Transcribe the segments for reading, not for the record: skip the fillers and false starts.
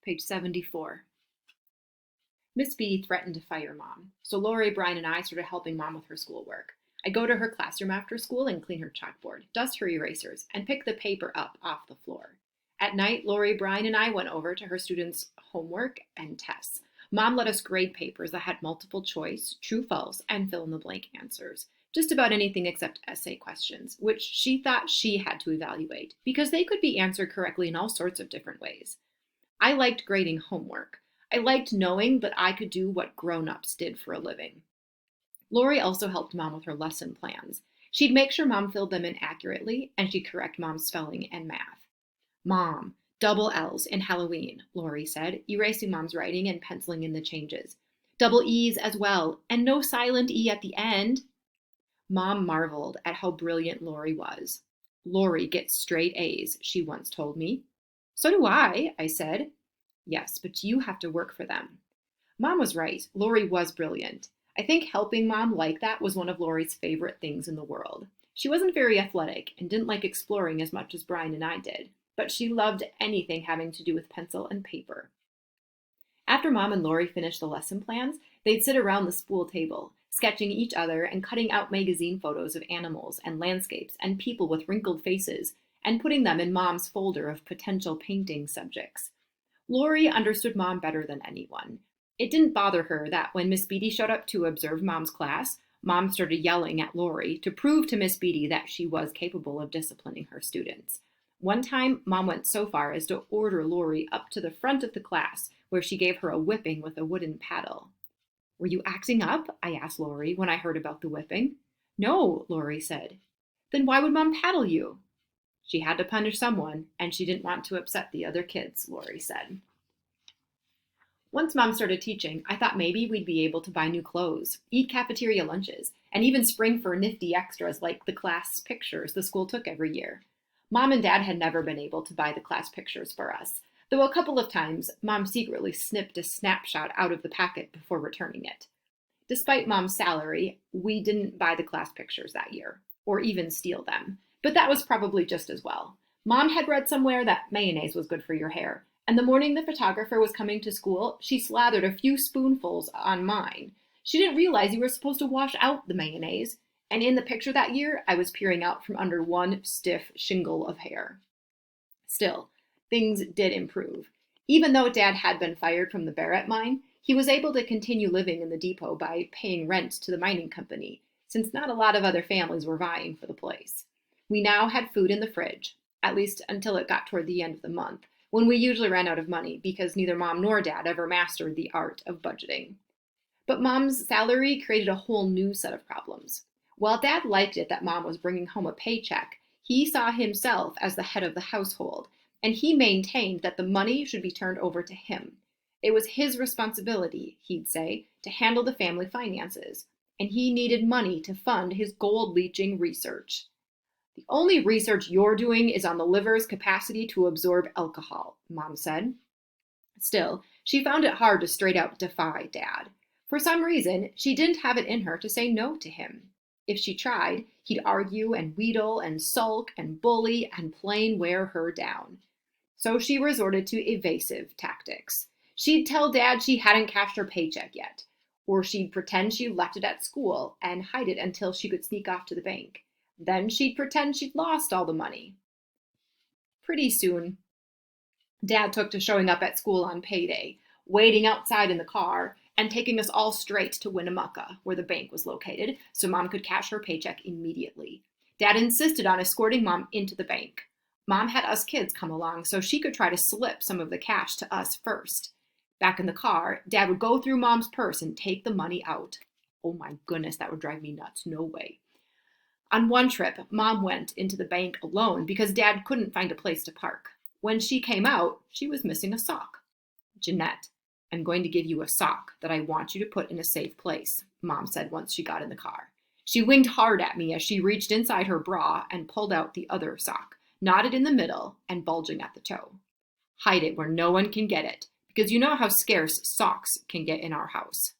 page 74. Miss B threatened to fire Mom, so Lori, Brian, and I started helping Mom with her schoolwork. I'd go to her classroom after school and clean her chalkboard, dust her erasers, and pick the paper up off the floor. At night, Lori, Brian, and I went over to her students' homework and tests. Mom let us grade papers that had multiple choice, true, false, and fill-in-the-blank answers. Just about anything except essay questions, which she thought she had to evaluate, because they could be answered correctly in all sorts of different ways. I liked grading homework. I liked knowing that I could do what grown-ups did for a living. Lori also helped Mom with her lesson plans. She'd make sure Mom filled them in accurately, and she'd correct Mom's spelling and math. Mom, double L's in Halloween, Lori said, erasing Mom's writing and penciling in the changes. Double E's as well, and no silent E at the end. Mom marveled at how brilliant Lori was. Lori gets straight A's, she once told me. So do I said. Yes, but you have to work for them. Mom was right. Lori was brilliant. I think helping Mom like that was one of Lori's favorite things in the world. She wasn't very athletic and didn't like exploring as much as Brian and I did, but she loved anything having to do with pencil and paper. After Mom and Lori finished the lesson plans, they'd sit around the school table, sketching each other and cutting out magazine photos of animals and landscapes and people with wrinkled faces, and putting them in Mom's folder of potential painting subjects. Lori understood Mom better than anyone. It didn't bother her that when Miss Beatty showed up to observe Mom's class, Mom started yelling at Lori to prove to Miss Beatty that she was capable of disciplining her students. One time, Mom went so far as to order Lori up to the front of the class, where she gave her a whipping with a wooden paddle. Were you acting up? I asked Lori when I heard about the whipping. No, Lori said. Then why would Mom paddle you? She had to punish someone, and she didn't want to upset the other kids, Lori said. Once Mom started teaching, I thought maybe we'd be able to buy new clothes, eat cafeteria lunches, and even spring for nifty extras like the class pictures the school took every year. Mom and Dad had never been able to buy the class pictures for us, though a couple of times Mom secretly snipped a snapshot out of the packet before returning it. Despite Mom's salary, we didn't buy the class pictures that year, or even steal them, but that was probably just as well. Mom had read somewhere that mayonnaise was good for your hair, and the morning the photographer was coming to school, she slathered a few spoonfuls on mine. She didn't realize you were supposed to wash out the mayonnaise, and in the picture that year, I was peering out from under one stiff shingle of hair. Still, things did improve. Even though Dad had been fired from the Barrett mine, he was able to continue living in the depot by paying rent to the mining company, since not a lot of other families were vying for the place. We now had food in the fridge, at least until it got toward the end of the month, when we usually ran out of money because neither Mom nor Dad ever mastered the art of budgeting. But Mom's salary created a whole new set of problems. While Dad liked it that Mom was bringing home a paycheck, he saw himself as the head of the household, and he maintained that the money should be turned over to him. It was his responsibility, he'd say, to handle the family finances, and he needed money to fund his gold-leaching research. The only research you're doing is on the liver's capacity to absorb alcohol, Mom said. Still, she found it hard to straight out defy Dad. For some reason, she didn't have it in her to say no to him. If she tried, he'd argue and wheedle and sulk and bully and plain wear her down. So she resorted to evasive tactics. She'd tell Dad she hadn't cashed her paycheck yet, or she'd pretend she left it at school and hide it until she could sneak off to the bank. Then she'd pretend she'd lost all the money. Pretty soon, Dad took to showing up at school on payday, waiting outside in the car, and taking us all straight to Winnemucca, where the bank was located, so Mom could cash her paycheck immediately. Dad insisted on escorting Mom into the bank. Mom had us kids come along so she could try to slip some of the cash to us first. Back in the car, Dad would go through Mom's purse and take the money out. Oh my goodness, that would drive me nuts. No way. On one trip, Mom went into the bank alone because Dad couldn't find a place to park. When she came out, she was missing a sock. Jeanette, I'm going to give you a sock that I want you to put in a safe place, Mom said once she got in the car. She winked hard at me as she reached inside her bra and pulled out the other sock, knotted in the middle and bulging at the toe. Hide it where no one can get it, because you know how scarce socks can get in our house.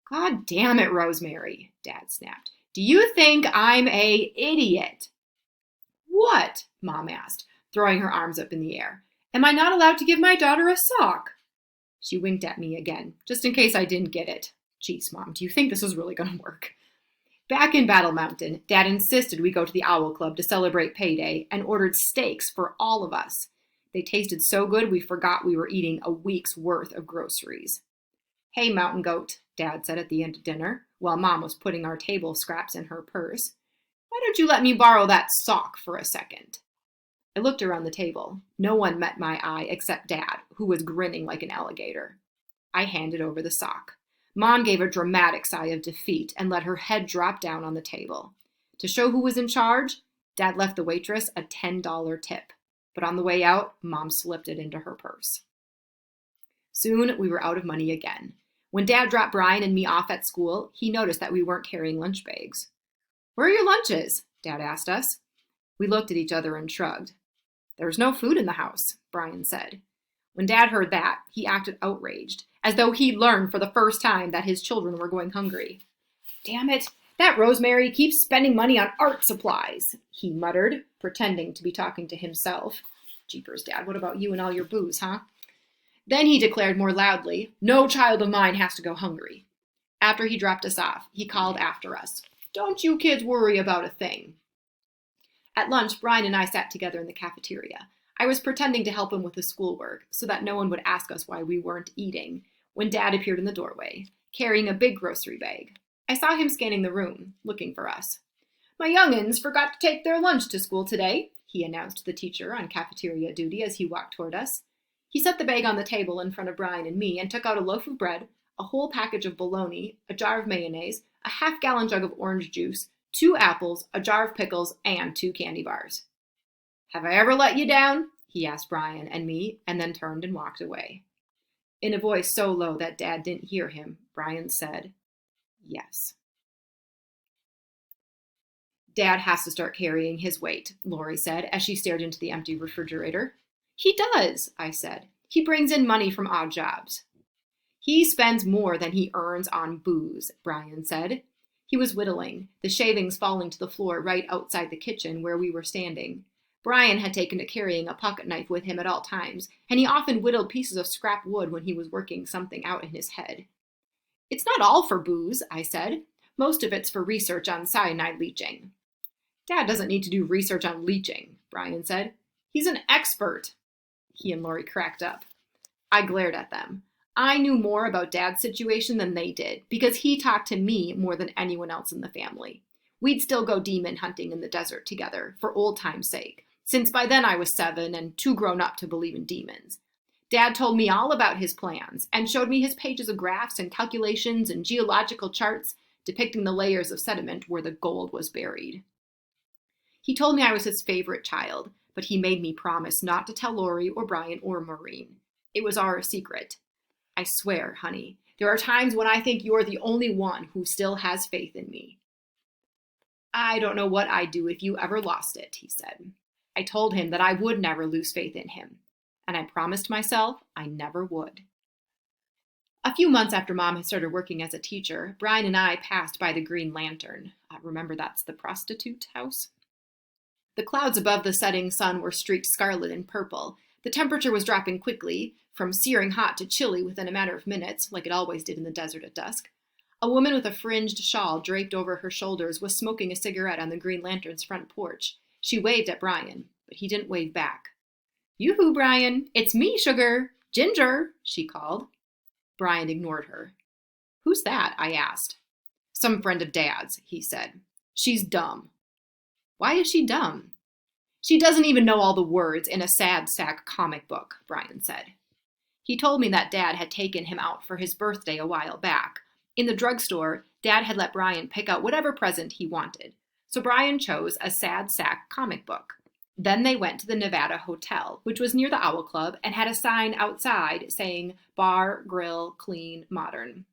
God damn it, Rosemary, Dad snapped. Do you think I'm a idiot? What? Mom asked, throwing her arms up in the air. Am I not allowed to give my daughter a sock? She winked at me again, just in case I didn't get it. Geez, Mom, do you think this is really going to work? Back in Battle Mountain, Dad insisted we go to the Owl Club to celebrate payday and ordered steaks for all of us. They tasted so good we forgot we were eating a week's worth of groceries. Hey, Mountain Goat, Dad said at the end of dinner, while Mom was putting our table scraps in her purse. Why don't you let me borrow that sock for a second? I looked around the table. No one met my eye except Dad, who was grinning like an alligator. I handed over the sock. Mom gave a dramatic sigh of defeat and let her head drop down on the table. To show who was in charge, Dad left the waitress a $10 tip. But on the way out, Mom slipped it into her purse. Soon, we were out of money again. When Dad dropped Brian and me off at school, he noticed that we weren't carrying lunch bags. Where are your lunches? Dad asked us. We looked at each other and shrugged. There's no food in the house, Brian said. When Dad heard that, he acted outraged, as though he'd learned for the first time that his children were going hungry. Damn it, that Rosemary keeps spending money on art supplies, he muttered, pretending to be talking to himself. Jeepers, Dad, what about you and all your booze, huh? Then he declared more loudly, no child of mine has to go hungry. After he dropped us off, he called after us. Don't you kids worry about a thing. At lunch, Brian and I sat together in the cafeteria. I was pretending to help him with his schoolwork so that no one would ask us why we weren't eating when Dad appeared in the doorway, carrying a big grocery bag. I saw him scanning the room, looking for us. My young'uns forgot to take their lunch to school today, he announced to the teacher on cafeteria duty as he walked toward us. He set the bag on the table in front of Brian and me and took out a loaf of bread, a whole package of bologna, a jar of mayonnaise, a half-gallon jug of orange juice, 2 apples, a jar of pickles, and 2 candy bars. Have I ever let you down? He asked Brian and me, and then turned and walked away. In a voice so low that Dad didn't hear him, Brian said, yes. Dad has to start carrying his weight, Lori said as she stared into the empty refrigerator. He does, I said. He brings in money from odd jobs. He spends more than he earns on booze, Brian said. He was whittling, the shavings falling to the floor right outside the kitchen where we were standing. Brian had taken to carrying a pocket knife with him at all times, and he often whittled pieces of scrap wood when he was working something out in his head. It's not all for booze, I said. Most of it's for research on cyanide leaching. Dad doesn't need to do research on leaching, Brian said. He's an expert. He and Lori cracked up. I glared at them. I knew more about Dad's situation than they did, because he talked to me more than anyone else in the family. We'd still go demon hunting in the desert together, for old time's sake, since by then I was 7 and too grown up to believe in demons. Dad told me all about his plans, and showed me his pages of graphs and calculations and geological charts depicting the layers of sediment where the gold was buried. He told me I was his favorite child, but he made me promise not to tell Lori or Brian or Maureen. It was our secret. I swear, honey, there are times when I think you're the only one who still has faith in me. I don't know what I'd do if you ever lost it, he said. I told him that I would never lose faith in him, and I promised myself I never would. A few months after Mom had started working as a teacher, Brian and I passed by the Green Lantern. Remember, that's the prostitute house? The clouds above the setting sun were streaked scarlet and purple. The temperature was dropping quickly, from searing hot to chilly within a matter of minutes, like it always did in the desert at dusk. A woman with a fringed shawl draped over her shoulders was smoking a cigarette on the Green Lantern's front porch. She waved at Brian, but he didn't wave back. Yoo-hoo, Brian! It's me, Sugar! Ginger! She called. Brian ignored her. Who's that? I asked. Some friend of Dad's, he said. She's dumb. Why is she dumb? She doesn't even know all the words in a sad sack comic book, Brian said. He told me that Dad had taken him out for his birthday a while back. In the drugstore, Dad had let Brian pick out whatever present he wanted. So Brian chose a sad sack comic book. Then they went to the Nevada Hotel, which was near the Owl Club and had a sign outside saying bar, grill, clean, modern.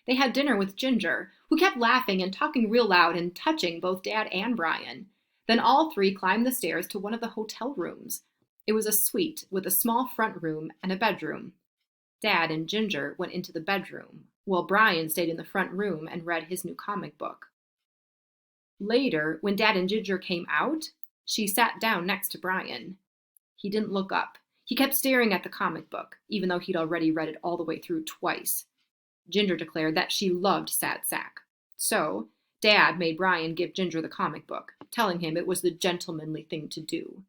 They had dinner with Ginger, who kept laughing and talking real loud and touching both Dad and Brian. Then all three climbed the stairs to one of the hotel rooms. It was a suite with a small front room and a bedroom. Dad and Ginger went into the bedroom, while Brian stayed in the front room and read his new comic book. Later, when Dad and Ginger came out, she sat down next to Brian. He didn't look up. He kept staring at the comic book, even though he'd already read it all the way through twice. Ginger declared that she loved Sad Sack. So, Dad made Brian give Ginger the comic book, telling him it was the gentlemanly thing to do.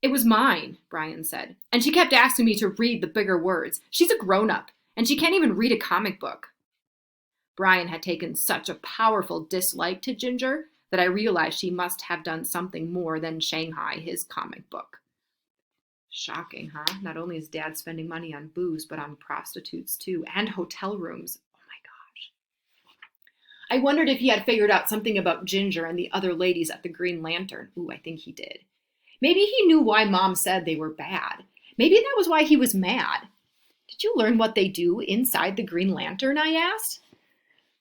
It was mine, Brian said, and she kept asking me to read the bigger words. She's a grown-up, and she can't even read a comic book. Brian had taken such a powerful dislike to Ginger that I realized she must have done something more than Shanghai his comic book. Shocking, huh? Not only is Dad spending money on booze, but on prostitutes too, and hotel rooms. Oh my gosh. I wondered if he had figured out something about Ginger and the other ladies at the Green Lantern. Ooh, I think he did. Maybe he knew why Mom said they were bad. Maybe that was why he was mad. Did you learn what they do inside the Green Lantern, I asked?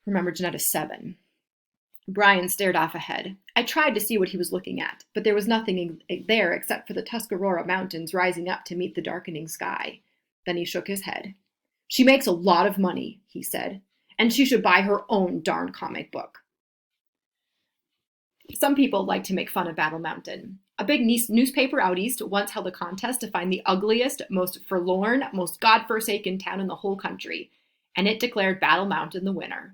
Remember, Janetta's 7. Brian stared off ahead. I tried to see what he was looking at, but there was nothing there except for the Tuscarora Mountains rising up to meet the darkening sky. Then he shook his head. She makes a lot of money, he said, and she should buy her own darn comic book. Some people like to make fun of Battle Mountain. A big newspaper out east once held a contest to find the ugliest, most forlorn, most godforsaken town in the whole country, and it declared Battle Mountain the winner.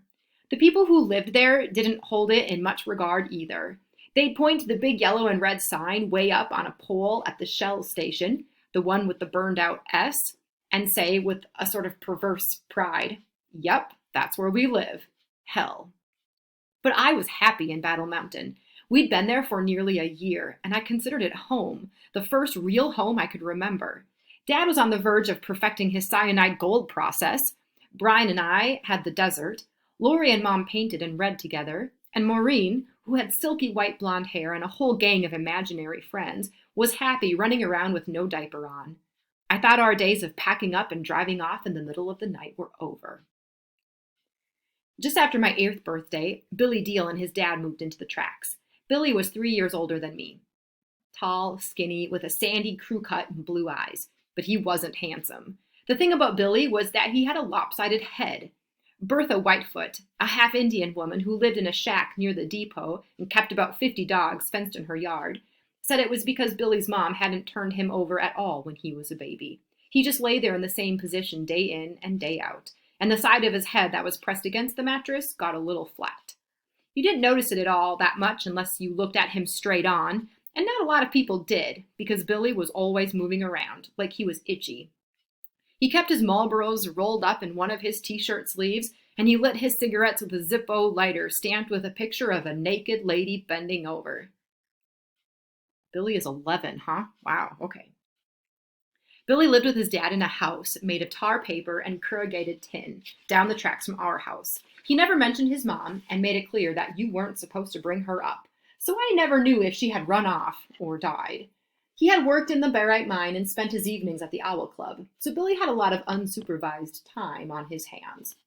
The people who lived there didn't hold it in much regard either. They'd point to the big yellow and red sign way up on a pole at the Shell station, the one with the burned out S, and say with a sort of perverse pride, "Yep, that's where we live. Hell." But I was happy in Battle Mountain. We'd been there for nearly a year, and I considered it home, the first real home I could remember. Dad was on the verge of perfecting his cyanide gold process. Brian and I had the desert. Lori and Mom painted and read together, and Maureen, who had silky white blonde hair and a whole gang of imaginary friends, was happy running around with no diaper on. I thought our days of packing up and driving off in the middle of the night were over. Just after my 8th birthday, Billy Deal and his dad moved into the tracks. Billy was 3 years older than me. Tall, skinny, with a sandy crew cut and blue eyes, but he wasn't handsome. The thing about Billy was that he had a lopsided head. Bertha Whitefoot, a half-Indian woman who lived in a shack near the depot and kept about 50 dogs fenced in her yard, said it was because Billy's mom hadn't turned him over at all when he was a baby. He just lay there in the same position day in and day out, and the side of his head that was pressed against the mattress got a little flat. You didn't notice it at all that much unless you looked at him straight on, and not a lot of people did, because Billy was always moving around, like he was itchy. He kept his Marlboros rolled up in one of his t-shirt sleeves, and he lit his cigarettes with a Zippo lighter stamped with a picture of a naked lady bending over. Billy is 11, huh? Wow, okay. Billy lived with his dad in a house made of tar paper and corrugated tin, down the tracks from our house. He never mentioned his mom and made it clear that you weren't supposed to bring her up, so I never knew if she had run off or died. He had worked in the barite mine and spent his evenings at the Owl Club, so Billy had a lot of unsupervised time on his hands.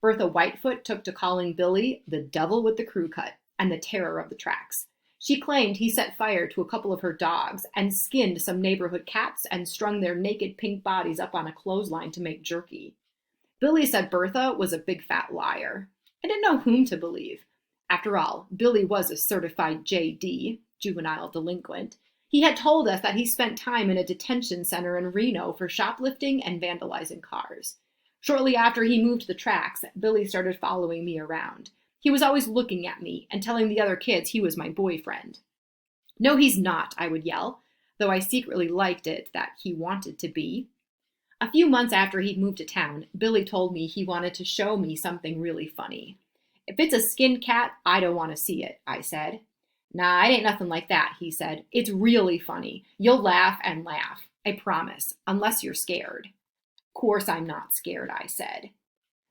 Bertha Whitefoot took to calling Billy the devil with the crew cut and the terror of the tracks. She claimed he set fire to a couple of her dogs and skinned some neighborhood cats and strung their naked pink bodies up on a clothesline to make jerky. Billy said Bertha was a big fat liar. I didn't know whom to believe. After all, Billy was a certified JD, juvenile delinquent. He had told us that he spent time in a detention center in Reno for shoplifting and vandalizing cars. Shortly after he moved to the tracks, Billy started following me around. He was always looking at me and telling the other kids he was my boyfriend. "No, he's not," I would yell, though I secretly liked it that he wanted to be. A few months after he'd moved to town, Billy told me he wanted to show me something really funny. "If it's a skinned cat, I don't want to see it," I said. "Nah, it ain't nothing like that," he said. "It's really funny. You'll laugh and laugh. I promise, unless you're scared." "Course I'm not scared," I said.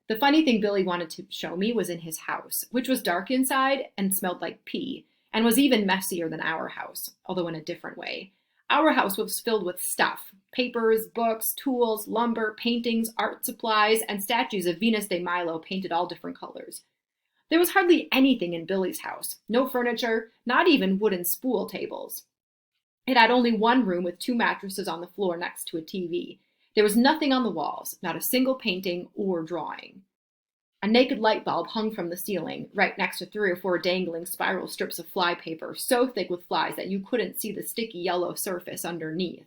The funny thing Billy wanted to show me was in his house, which was dark inside and smelled like pee, and was even messier than our house, although in a different way. Our house was filled with stuff: papers, books, tools, lumber, paintings, art supplies, and statues of Venus de Milo painted all different colors. There was hardly anything in Billy's house. No furniture, not even wooden spool tables. It had only one room with 2 mattresses on the floor next to a TV. There was nothing on the walls, not a single painting or drawing. A naked light bulb hung from the ceiling, right next to 3 or 4 dangling spiral strips of fly paper, so thick with flies that you couldn't see the sticky yellow surface underneath.